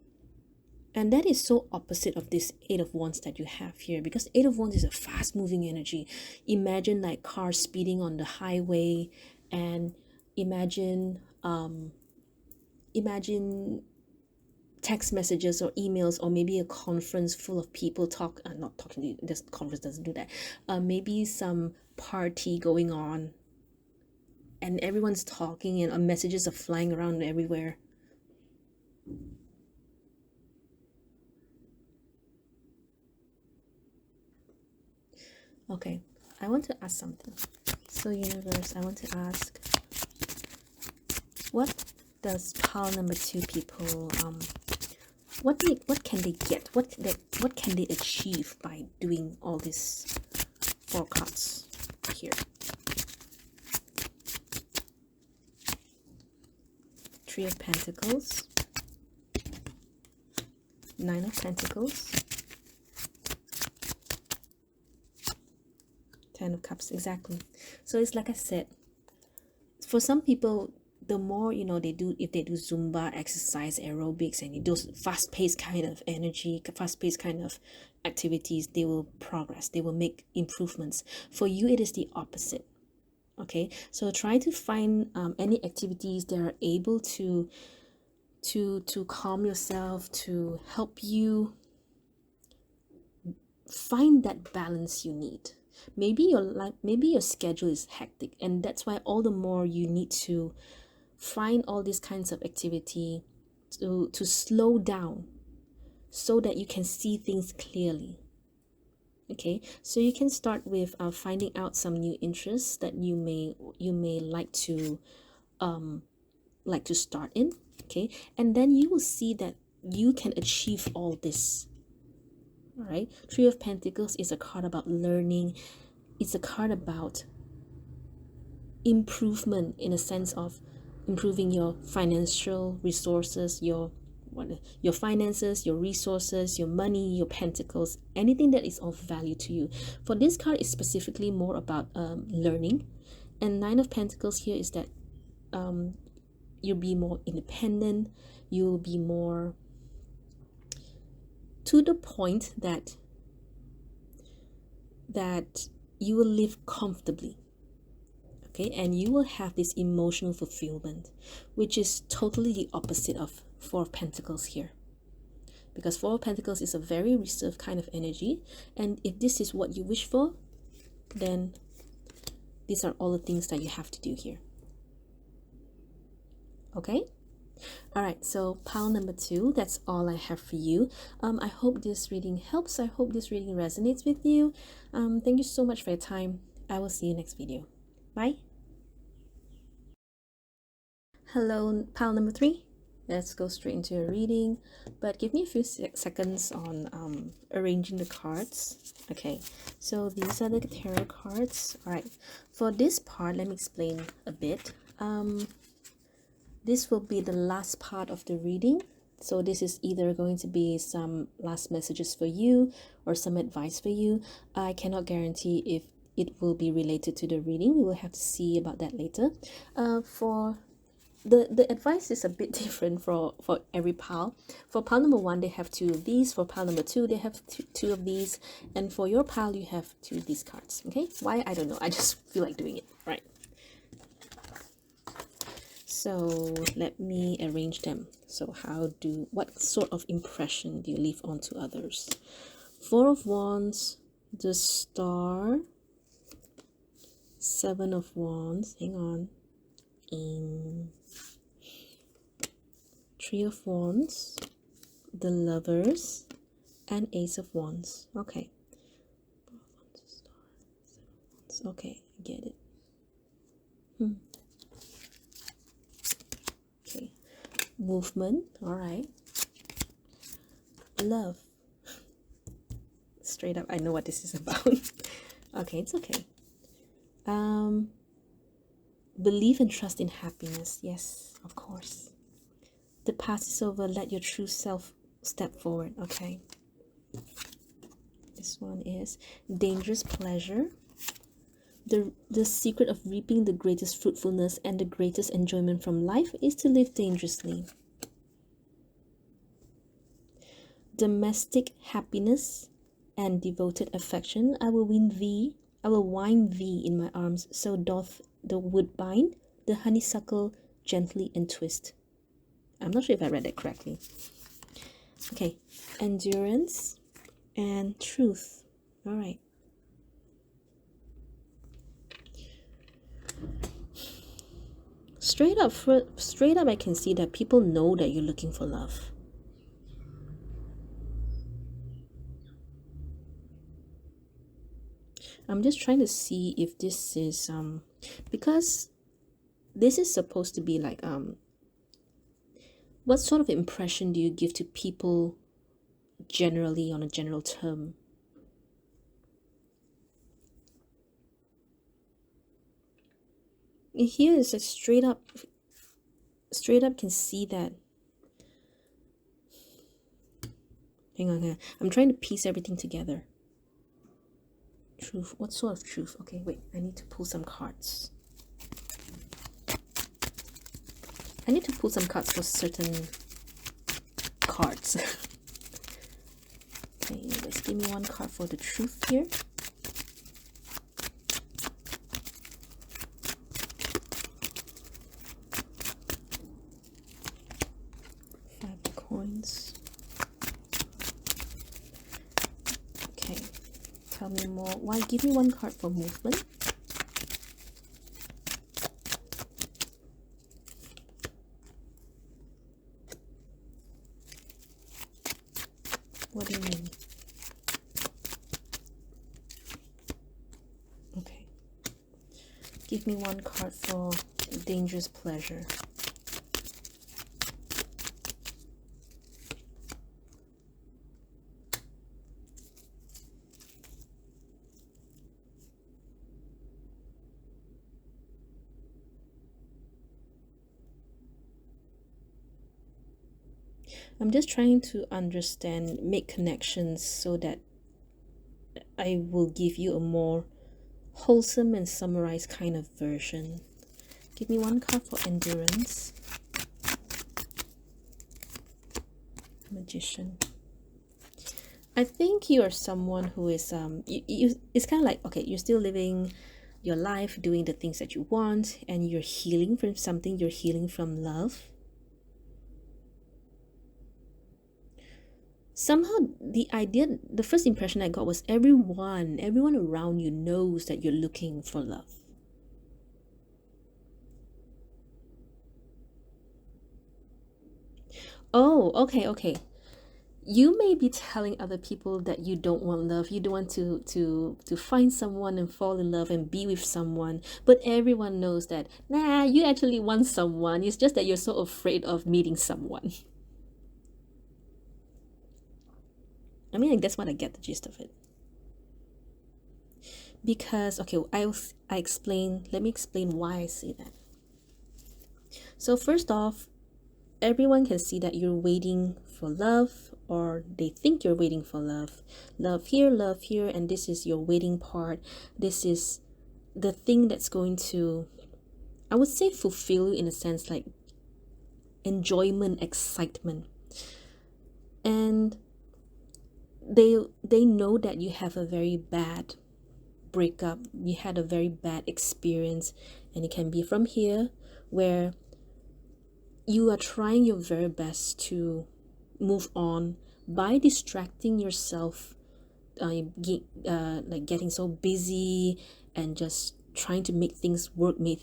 And that is so opposite of this Eight of Wands that you have here, because Eight of Wands is a fast moving energy. Imagine like cars speeding on the highway, and imagine text messages or emails, or maybe a conference full of people not talking to you. This conference doesn't do that. Maybe some party going on and everyone's talking, and messages are flying around everywhere. Okay, I want to ask something. So universe, I want to ask, what does pile number 2 people what can they get, what can they achieve by doing all these 4 cards here? Three of Pentacles, Nine of Pentacles, Ten of Cups. Exactly. So it's like I said, for some people, the more they do, if they do Zumba, exercise, aerobics, and those fast-paced kind of energy, fast-paced kind of activities, they will progress, they will make improvements. For you, it is the opposite. Okay, so try to find any activities that are able to calm yourself, to help you find that balance you need. Maybe your schedule is hectic, and that's why all the more you need to find all these kinds of activity to slow down, so that you can see things clearly. Okay, so you can start with finding out some new interests that you may like to start in. Okay, and then you will see that you can achieve all this. All right, Three of Pentacles is a card about learning. It's a card about improvement, in a sense of improving your financial resources, your finances, your resources, your money, your pentacles, anything that is of value to you. For this card, is specifically more about learning. And Nine of Pentacles here is that you'll be more independent, you'll be more to the point that you will live comfortably. Okay, and you will have this emotional fulfillment, which is totally the opposite of Four of Pentacles here, because Four of Pentacles is a very reserved kind of energy, and if this is what you wish for, then these are all the things that you have to do here. Okay, all right, so pile number 2, that's all I have for you. I hope this reading helps. I hope this reading resonates with you. Thank you so much for your time. I will see you next video. Bye. Hello, pile number 3. Let's go straight into a reading, but give me a few seconds on arranging the cards. Okay, so these are the tarot cards. All right, for this part, let me explain a bit. This will be the last part of the reading, so this is either going to be some last messages for you or some advice for you. I cannot guarantee if it will be related to the reading. We will have to see about that later. For the advice is a bit different for every pile. For pile number 1, they have 2 of these. For pile number 2, they have two of these, and for your pile, you have 2 of these cards. Okay, why? I don't know, I just feel like doing it. Right, so let me arrange them. So what sort of impression do you leave onto others? Four of Wands, the Star, Seven of Wands, hang on, Three of Wands, the Lovers, and Ace of Wands. Okay, okay, I get it. Okay, movement. All right, love. Straight up, I know what this is about. Okay, it's okay. Believe and trust in happiness. Yes, of course. The past is over. Let your true self step forward. Okay. This one is dangerous pleasure. The secret of reaping the greatest fruitfulness and the greatest enjoyment from life is to live dangerously. domestic happiness and devoted affection. I will wind thee in my arms, so doth the woodbine, the honeysuckle gently entwist. I'm not sure if I read that correctly. Okay, endurance and truth. All right. Straight up, I can see that people know that you're looking for love. I'm just trying to see if this is because this is supposed to be like what sort of impression do you give to people generally on a general term? Here is a straight up can see that. Hang on. I'm trying to piece everything together. Truth. What sort of truth? Okay, wait. I need to pull some cards. I need to pull some cards for certain cards. Okay, let's give me one card for the truth here. Five of coins. Okay, tell me more. Why? Give me one card for movement. What do you mean? Okay. Give me one card for dangerous pleasure. I'm just trying to understand, make connections so that I will give you a more wholesome and summarized kind of version. Give me one card for endurance. Magician. I think you are someone who is it's kind of like, okay, you're still living your life, doing the things that you want, and you're healing from something. You're healing from love. Somehow the first impression I got was everyone around you knows that you're looking for love. Oh, okay. You may be telling other people that you don't want love, you don't want to find someone and fall in love and be with someone, but everyone knows that, nah, you actually want someone. It's just that you're so afraid of meeting someone. I mean, that's what I get the gist of it. Because, okay, let me explain why I say that. So first off, everyone can see that you're waiting for love, or they think you're waiting for love. Love here, and this is your waiting part. This is the thing that's going to, I would say, fulfill you in a sense, like enjoyment, excitement. And they know that you have a very bad breakup, you had a very bad experience, and it can be from here where you are trying your very best to move on by distracting yourself, like getting so busy and just trying to make things work, make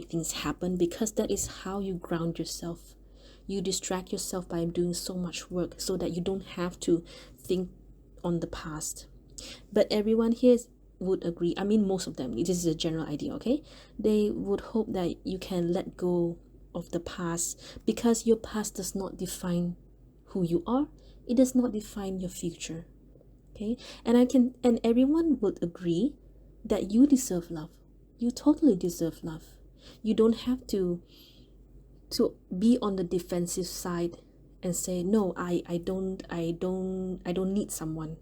things happen, because that is how you ground yourself. You distract yourself by doing so much work so that you don't have to think on the past. But everyone here would agree, I mean, most of them, this is a general idea, okay? They would hope that you can let go of the past, because your past does not define who you are. It does not define your future. Okay? And everyone would agree that you deserve love. You totally deserve love. You don't have to be on the defensive side and say, no, I don't need someone.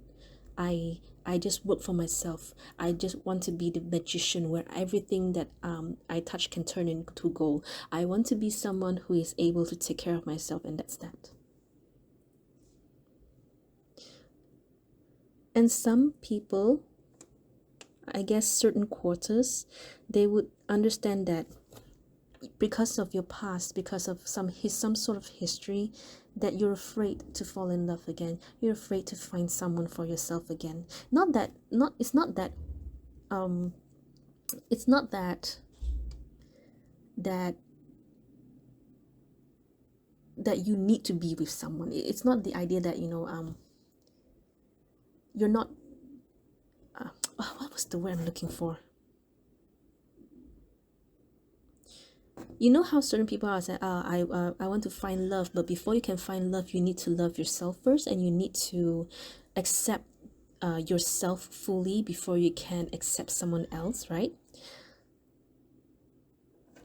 I just work for myself. I just want to be the magician where everything that I touch can turn into gold. I want to be someone who is able to take care of myself, and that's that. And some people, I guess certain quarters, they would understand that because of your past, because of some sort of history, that you're afraid to fall in love again. You're afraid to find someone for yourself again. Not that not it's not that it's not that that that you need to be with someone. It's not the idea that you're not what was the word I'm looking for? You know how certain people are saying, I want to find love, but before you can find love, you need to love yourself first, and you need to accept yourself fully before you can accept someone else, right?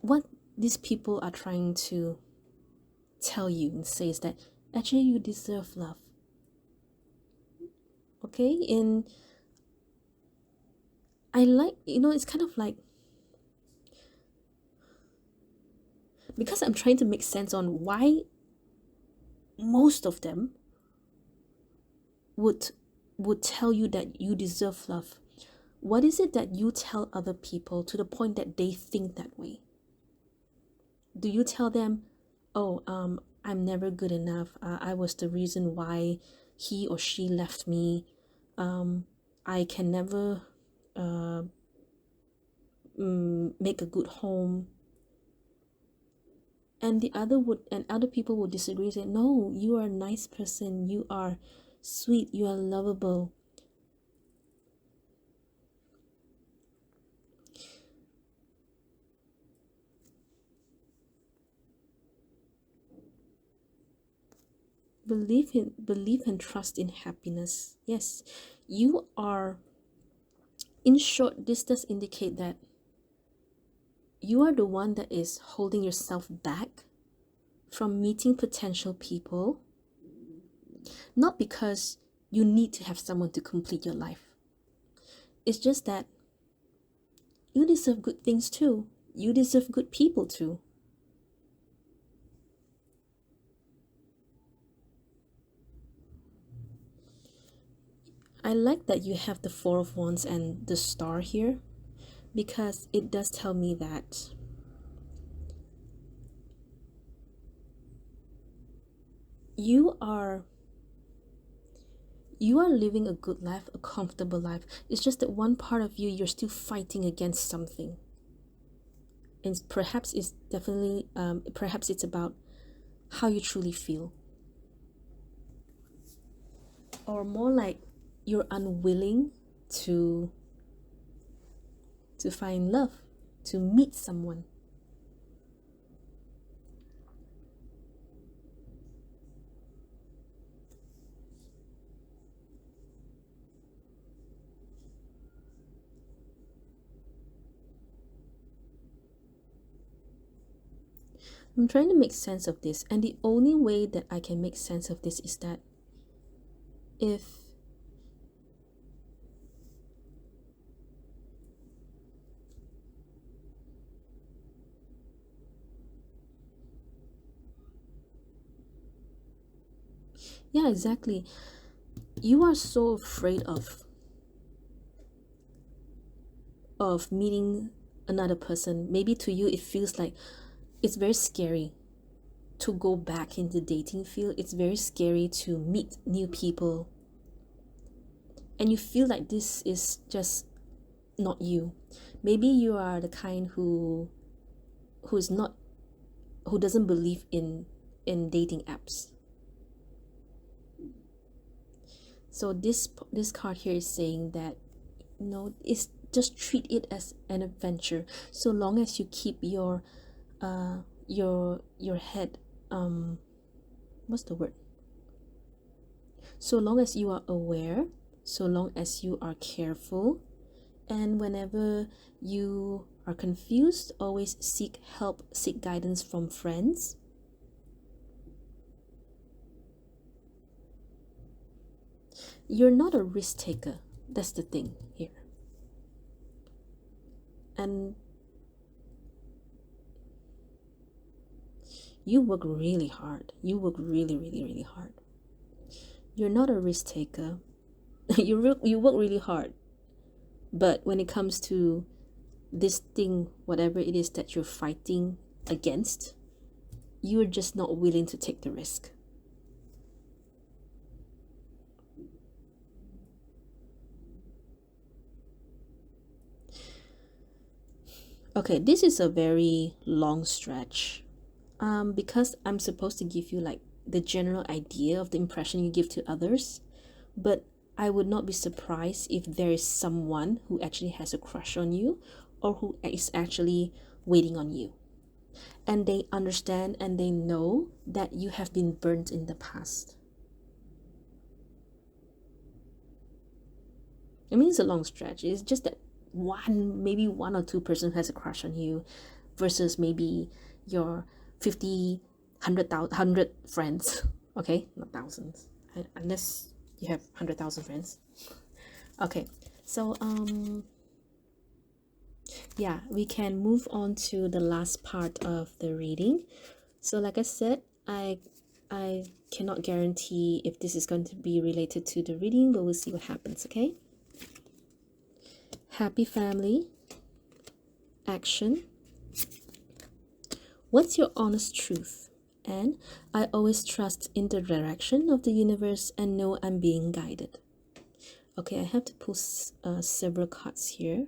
What these people are trying to tell you and say is that actually you deserve love. Okay? And I like, it's kind of like, because I'm trying to make sense on why most of them would tell you that you deserve love. What is it that you tell other people to the point that they think that way? Do you tell them, oh, I'm never good enough, I was the reason why he or she left me, I can never make a good home? And other people would disagree, say, no, you are a nice person, you are sweet, you are lovable. Believe and trust in happiness. Yes, you are. In short, this does indicate that you are the one that is holding yourself back from meeting potential people, not because you need to have someone to complete your life. It's just that you deserve good things too. You deserve good people too. I like that you have the Four of Wands and the Star here, because it does tell me that you are living a good life, a comfortable life. It's just that one part of you, you're still fighting against something. And perhaps it's definitely, perhaps it's about how you truly feel. Or more like you're unwilling to find love, to meet someone. I'm trying to make sense of this, and the only way that I can make sense of this is that if yeah, exactly, you are so afraid of meeting another person. Maybe to you it feels like it's very scary to go back in the dating field. It's very scary to meet new people, and you feel like this is just not you. Maybe you are the kind who's not who doesn't believe in dating apps. So this card here is saying that, it's just treat it as an adventure, so long as you keep your head, what's the word, so long as you are aware, so long as you are careful, and whenever you are confused, always seek help, seek guidance from friends. You're not a risk taker. That's the thing here. And you work really hard. You work really, really, really hard. You're not a risk taker. You work really hard, but when it comes to this thing, whatever it is that you're fighting against, you're just not willing to take the risk. Okay, this is a very long stretch. Because I'm supposed to give you like the general idea of the impression you give to others, but I would not be surprised if there is someone who actually has a crush on you or who is actually waiting on you. And they understand and they know that you have been burnt in the past. I mean, it's a long stretch. It's just that maybe one or two person has a crush on you versus maybe your 50, 100 friends. Okay, not thousands, unless you have 100,000 friends. Okay, so yeah, we can move on to the last part of the reading. So like I said, I cannot guarantee if this is going to be related to the reading, but we'll see what happens. Okay, happy family, action. What's your honest truth? And I always trust in the direction of the universe and know I'm being guided. Okay, I have to pull several cards here.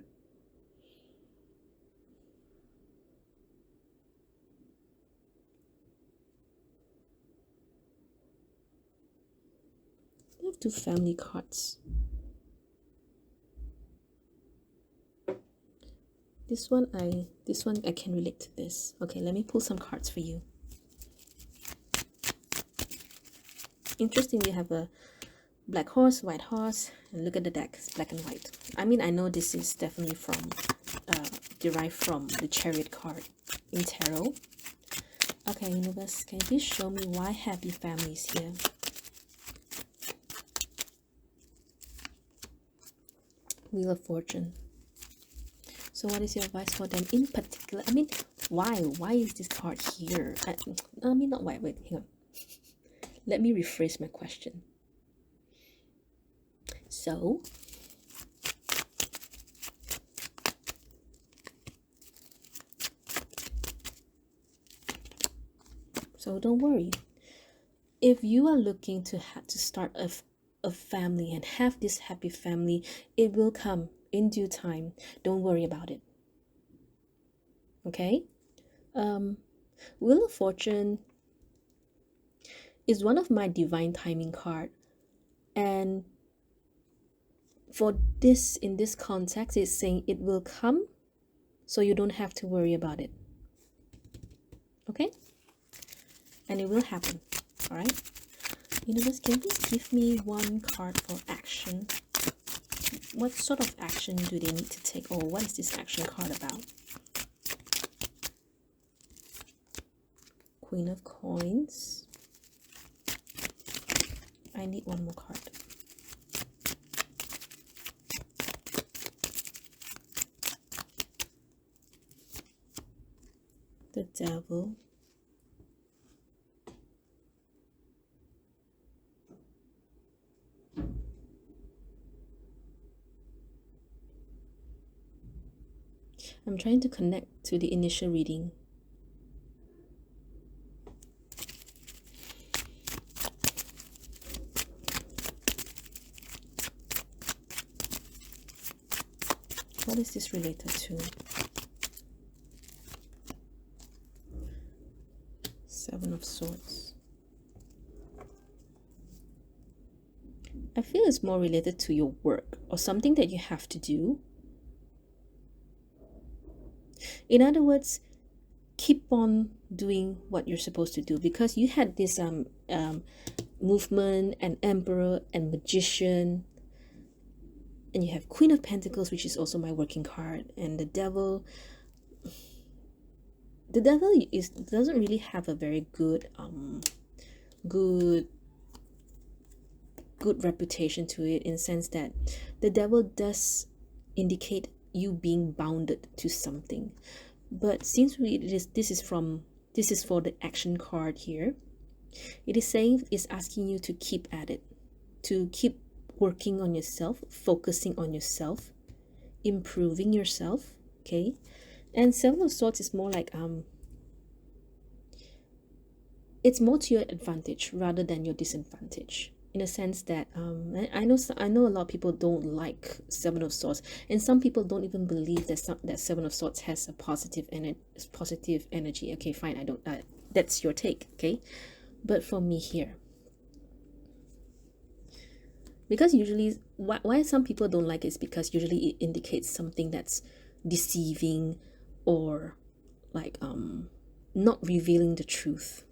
I have two family cards. This one I can relate to this. Okay, let me pull some cards for you. Interesting, we have a black horse, white horse, and look at the deck, it's black and white. I mean, I know this is definitely from derived from the Chariot card in tarot. Okay, universe, can you please show me why happy family is here? Wheel of Fortune. So what is your advice for them in particular? I mean, why is this card here? I mean, not why. Wait, hang on. Let me rephrase my question. So don't worry. If you are looking to start a family and have this happy family, it will come in due time. Don't worry about it. Okay? Wheel of Fortune is one of my divine timing card, and for this, in this context, it's saying it will come, so you don't have to worry about it. Okay? And it will happen. All right? Universe, can you give me one card for action? What sort of action do they need to take, or what is this action card about? Queen of Coins. I need one more card. The Devil. I'm trying to connect to the initial reading. What is this related to? Seven of Swords. I feel it's more related to your work or something that you have to do. In other words, keep on doing what you're supposed to do, because you had this movement and Emperor and Magician, and you have Queen of Pentacles, which is also my working card, and the Devil. The Devil doesn't really have a very good good reputation to it, in the sense that the Devil does indicate you being bounded to something. But since this is for the action card here, it is saying, it's asking you to keep at it, to keep working on yourself, focusing on yourself, improving yourself. Okay. And Seven of Swords is more like it's more to your advantage rather than your disadvantage, in a sense that I know a lot of people don't like Seven of Swords, and some people don't even believe that Seven of Swords has a positive energy. Okay, fine, I don't that's your take. Okay, but for me here, because usually why some people don't like it is because usually it indicates something that's deceiving, or like not revealing the truth.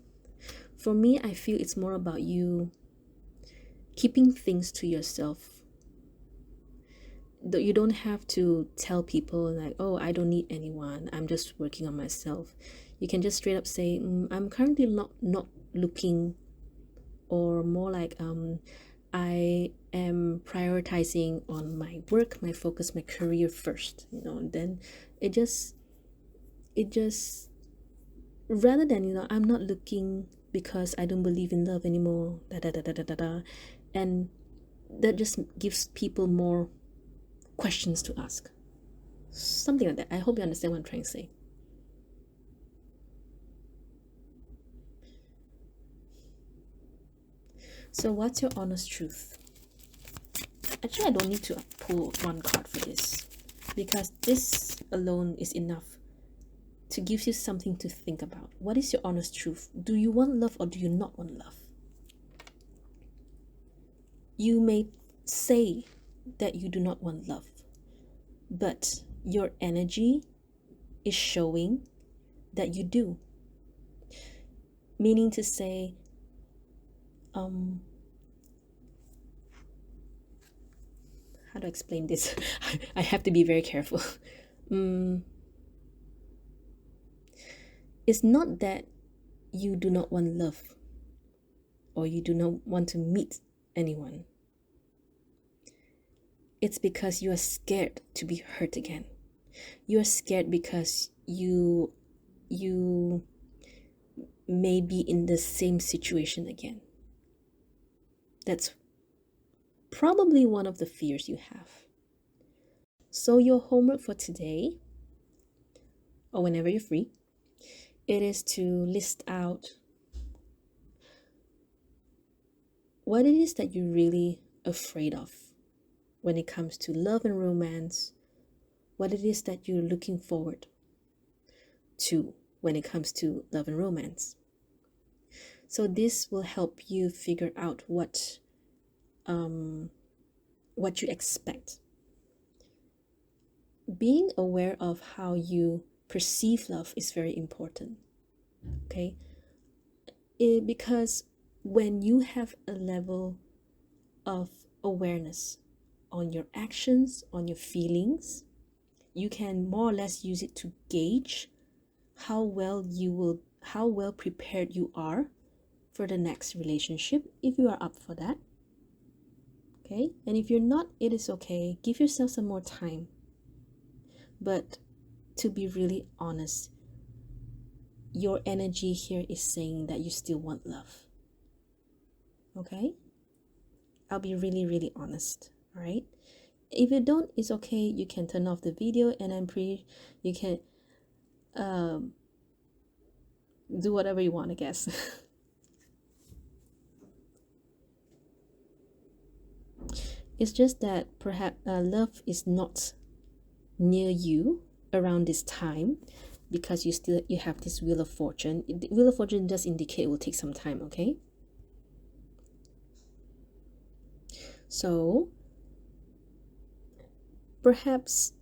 For me, I feel it's more about you keeping things to yourself. You don't have to tell people like, oh, I don't need anyone, I'm just working on myself. You can just straight up say, I'm currently not looking, or more like I am prioritizing on my work, my focus, my career first, and then it just rather than, I'm not looking because I don't believe in love anymore, da da da da da da da. And that just gives people more questions to ask. Something like that. I hope you understand what I'm trying to say. So what's your honest truth? Actually, I don't need to pull one card for this, because this alone is enough to give you something to think about. What is your honest truth? Do you want love or do you not want love? You may say that you do not want love, but your energy is showing that you do. Meaning to say, how do I explain this? I have to be very careful. It's not that you do not want love, or you do not want to meet anyone. It's because you are scared to be hurt again. You are scared because you may be in the same situation again. That's probably one of the fears you have. So your homework for today, or whenever you're free, it is to list out what it is that you're really afraid of when it comes to love and romance, what it is that you're looking forward to when it comes to love and romance. So this will help you figure out what you expect. Being aware of how you perceive love is very important. Okay? Because when you have a level of awareness on your actions, on your feelings, you can more or less use it to gauge how well prepared you are for the next relationship, if you are up for that. Okay? And if you're not, it is okay. Give yourself some more time. But to be really honest, your energy here is saying that you still want love. Okay? I'll be really, really honest. All right? If you don't, it's okay. You can turn off the video, and you can do whatever you want, I guess. It's just that perhaps love is not near you around this time, because you have this Wheel of Fortune. The Wheel of Fortune does indicate it will take some time. Okay, so perhaps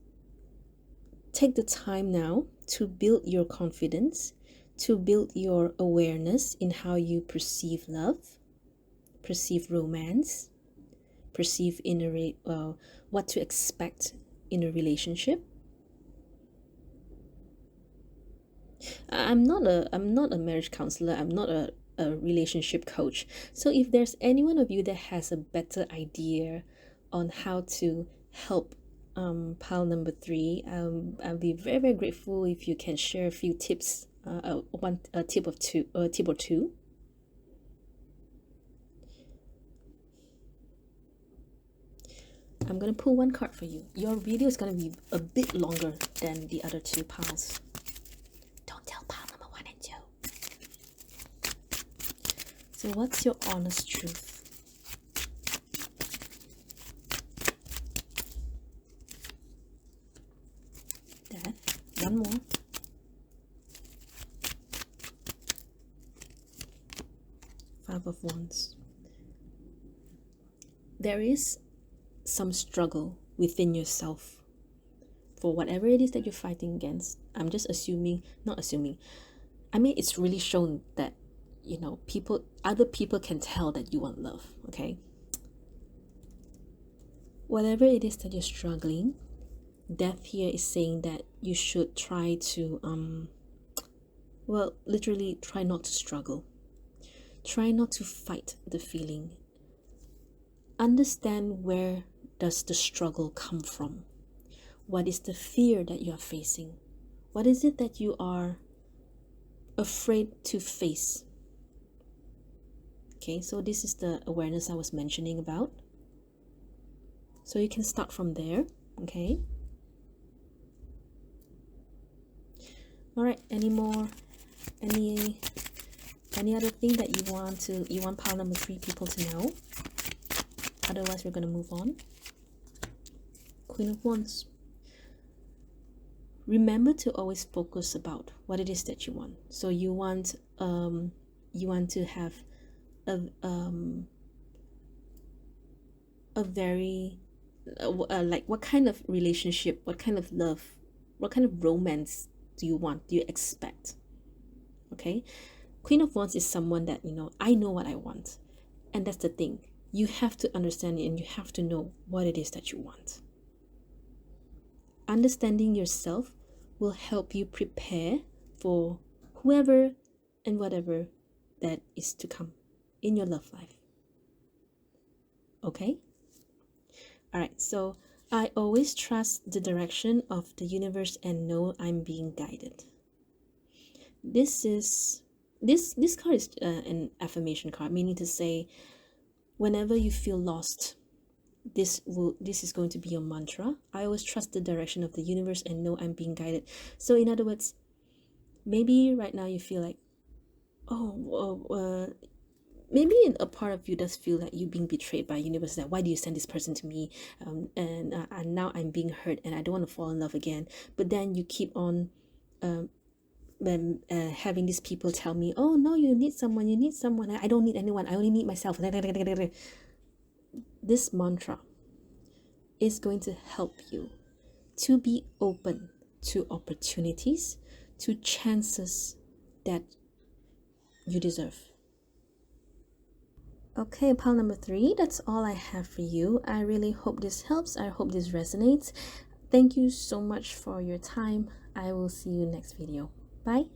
take the time now to build your confidence, to build your awareness in how you perceive love, perceive romance, perceive what to expect in a relationship. I'm not a marriage counselor. I'm not a relationship coach. So if there's any one of you that has a better idea on how to help pile number 3, I'll be very, very grateful if you can share a few tips, a tip or two. I'm going to pull one card for you. Your video is going to be a bit longer than the other two piles. Don't tell pile number 1 and 2. So what's your honest truth? Death. One more. Five of Wands. There is some struggle within yourself for whatever it is that you're fighting against. I'm just not assuming. I mean, it's really shown that, you know, other people can tell that you want love, okay? Whatever it is that you're struggling, Death here is saying that you should try to, well, literally try not to struggle. Try not to fight the feeling. Understand where does the struggle come from? What is the fear that you are facing? What is it that you are afraid to face? Okay, so this is the awareness I was mentioning about. So you can start from there, okay? All right, any other thing that you want pile number 3 people to know? Otherwise, we're going to move on. Queen of Wands. Remember to always focus about what it is that you want. So you want to have a very like, what kind of relationship, what kind of love, what kind of romance do you want, do you expect? Okay, Queen of Wands is someone that, you know, I know what I want, and that's the thing. You have to understand it, and you have to know what it is that you want. Understanding yourself will help you prepare for whoever and whatever that is to come in your love life. Okay? All right, so I always trust the direction of the universe and know I'm being guided. This card is an affirmation card, meaning to say, whenever you feel lost, this is going to be your mantra. I always trust the direction of the universe and know I'm being guided. So in other words, maybe right now you feel like, maybe a part of you does feel like you're being betrayed by the universe. That, why do you send this person to me? And now I'm being hurt and I don't want to fall in love again. But then you keep on having these people tell me, oh no, you need someone. I don't need anyone. I only need myself. This mantra is going to help you to be open to opportunities, to chances that you deserve. Okay, pile number 3, that's all I have for you. I really hope this helps. I hope this resonates. Thank you so much for your time. I will see you next video. Bye.